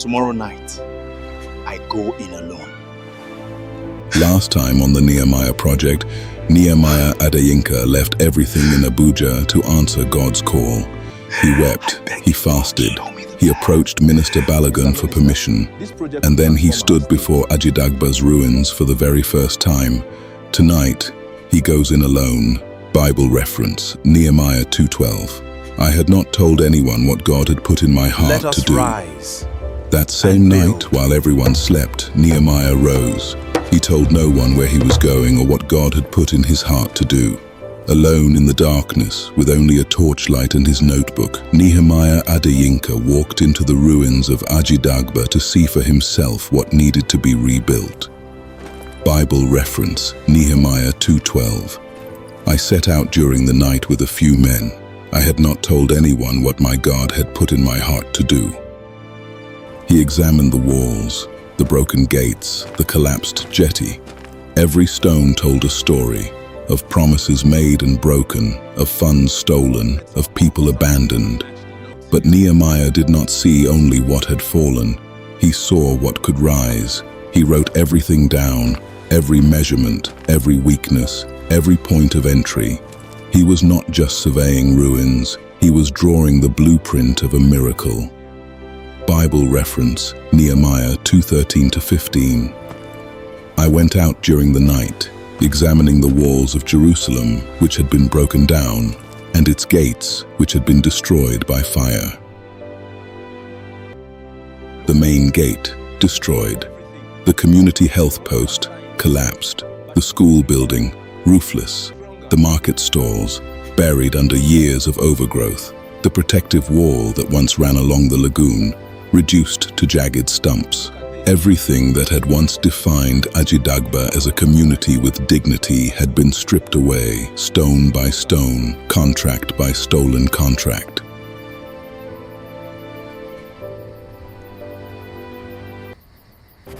tomorrow night, I go in alone. Last time on the Nehemiah Project, Nehemiah Adeyinka left everything in Abuja to answer God's call. He wept, he fasted, he approached Minister Balogun for permission, and then he stood before Ajidagba's ruins for the very first time. Tonight, he goes in alone. Bible reference, Nehemiah 2:12. I had not told anyone what God had put in my heart to do. Rise. That same night, while everyone slept, Nehemiah rose. He told no one where he was going or what God had put in his heart to do. Alone in the darkness, with only a torchlight and his notebook, Nehemiah Adeyinka walked into the ruins of Ajidagba to see for himself what needed to be rebuilt. Bible reference, Nehemiah 2:12. I set out during the night with a few men. I had not told anyone what my God had put in my heart to do. He examined the walls, the broken gates, the collapsed jetty. Every stone told a story of promises made and broken, of funds stolen, of people abandoned. But Nehemiah did not see only what had fallen. He saw what could rise. He wrote everything down, every measurement, every weakness, every point of entry. He was not just surveying ruins, he was drawing the blueprint of a miracle. Bible reference, Nehemiah 2:13-15. I went out during the night, examining the walls of Jerusalem, which had been broken down, and its gates, which had been destroyed by fire. The main gate, destroyed. The community health post, collapsed. The school building, roofless. The market stalls, buried under years of overgrowth. The protective wall that once ran along the lagoon, reduced to jagged stumps. Everything that had once defined Ajidagba as a community with dignity had been stripped away, stone by stone, contract by stolen contract.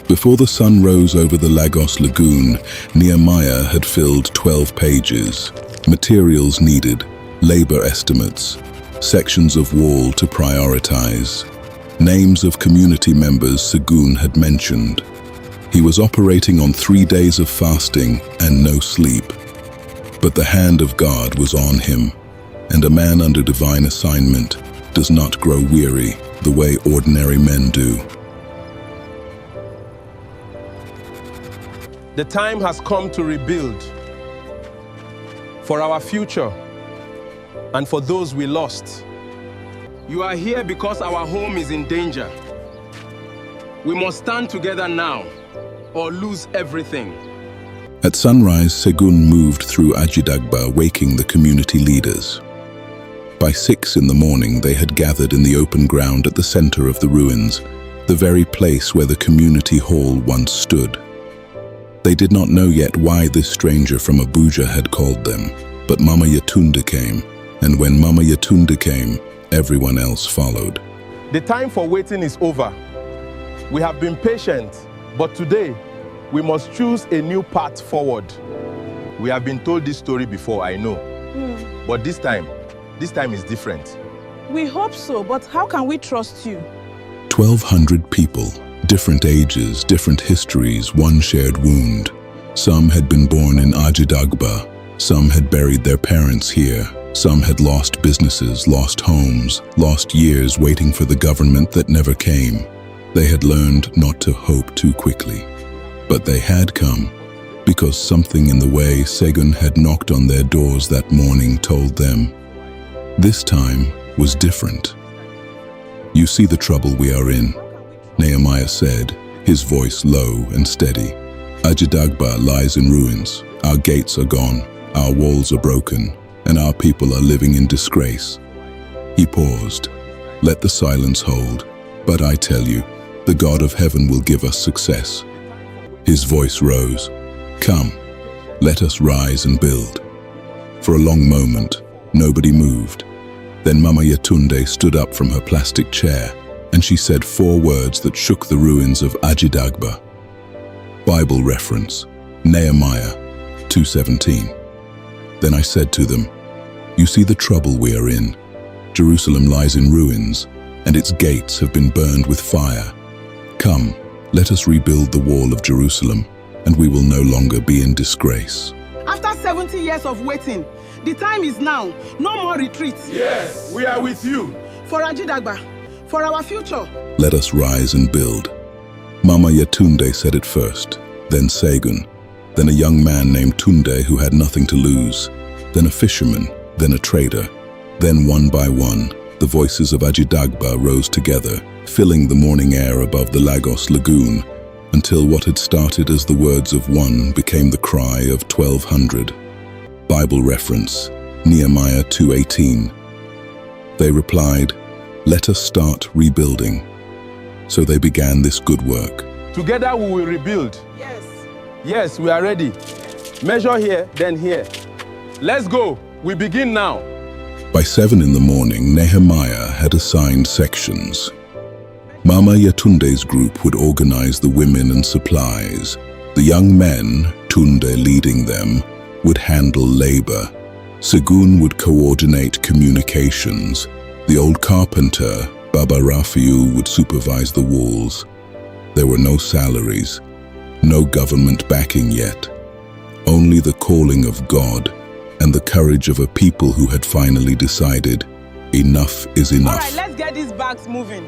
Before the sun rose over the Lagos Lagoon, Nehemiah had filled 12 pages. Materials needed, labor estimates, sections of wall to prioritize, names of community members Segun had mentioned. He was operating on 3 days of fasting and no sleep. But the hand of God was on him, and a man under divine assignment does not grow weary the way ordinary men do. The time has come to rebuild for our future and for those we lost. You are here because our home is in danger. We must stand together now or lose everything. At sunrise, Segun moved through Ajidagba, waking the community leaders. By 6 in the morning, they had gathered in the open ground at the center of the ruins, the very place where the community hall once stood. They did not know yet why this stranger from Abuja had called them, but Mama Yetunde came, and when Mama Yetunde came, everyone else followed. The time for waiting is over. We have been patient, but today, we must choose a new path forward. We have been told this story before, I know. But this time is different. We hope so, but how can we trust you? 1,200 people. Different ages, different histories, one shared wound. Some had been born in Ajidagba, some had buried their parents here, some had lost businesses, lost homes, lost years waiting for the government that never came. They had learned not to hope too quickly. But they had come, because something in the way Segun had knocked on their doors that morning told them. This time was different. You see the trouble we are in, Nehemiah said, his voice low and steady. Ajidagba lies in ruins. Our gates are gone, our walls are broken, and our people are living in disgrace. He paused. Let the silence hold. But I tell you, the God of heaven will give us success. His voice rose. Come, let us rise and build. For a long moment, nobody moved. Then Mama Yetunde stood up from her plastic chair, and she said 4 words that shook the ruins of Ajidagba. Bible reference, Nehemiah 2:17. Then I said to them, you see the trouble we are in. Jerusalem lies in ruins, and its gates have been burned with fire. Come, let us rebuild the wall of Jerusalem, and we will no longer be in disgrace. After 70 years of waiting, the time is now. No more retreat. Yes, we are with you. For Ajidagba, for our future. Let us rise and build. Mama Yetunde said it first, then Segun, then a young man named Tunde who had nothing to lose, then a fisherman, then a trader. Then one by one, the voices of Ajidagba rose together, filling the morning air above the Lagos lagoon, until what had started as the words of one became the cry of 1,200. Bible reference, Nehemiah 2:18. They replied, "Let us start rebuilding." So they began this good work. Together we will rebuild. Yes. Yes, we are ready. Measure here, then here. Let's go. We begin now. By 7 in the morning, Nehemiah had assigned sections. Mama Yetunde's group would organize the women and supplies. The young men, Tunde leading them, would handle labor. Segun would coordinate communications. The old carpenter, Baba Rafiu, would supervise the walls. There were no salaries, no government backing yet. Only the calling of God and the courage of a people who had finally decided, enough is enough. All right, let's get these bags moving.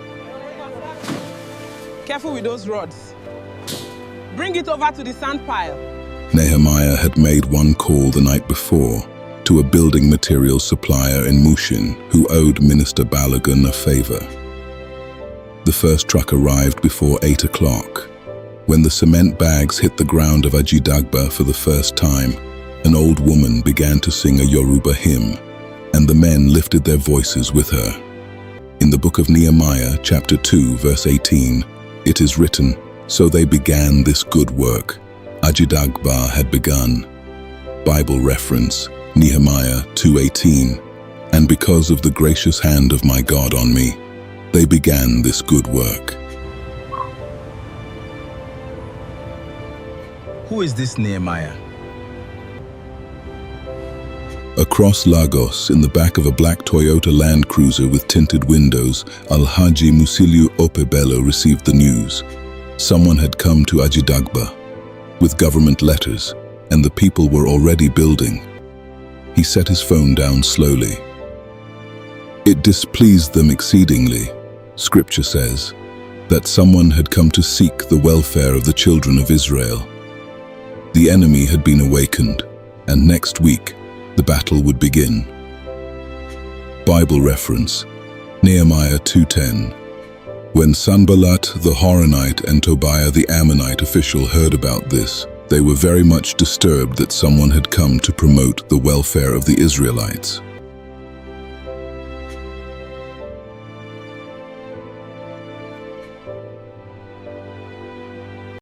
Careful with those rods. Bring it over to the sand pile. Nehemiah had made one call the night before to a building materials supplier in Mushin who owed Minister Balogun a favor. The first truck arrived before 8 o'clock. When the cement bags hit the ground of Ajidagba for the first time, an old woman began to sing a Yoruba hymn, and the men lifted their voices with her. In the book of Nehemiah, chapter 2, verse 18, it is written, "So they began this good work. Ajidagba had begun." Bible reference, Nehemiah 2:18. "And because of the gracious hand of my God on me, they began this good work." Who is this Nehemiah? Across Lagos, in the back of a black Toyota Land Cruiser with tinted windows, Alhaji Ope-Bello received the news. Someone had come to Ajidagba with government letters, and the people were already building. He set his phone down slowly. It displeased them exceedingly, Scripture says, that someone had come to seek the welfare of the children of Israel. The enemy had been awakened, and next week, the battle would begin. Bible reference, Nehemiah 2:10. When Sanballat the Horonite and Tobiah the Ammonite official heard about this, they were very much disturbed that someone had come to promote the welfare of the Israelites.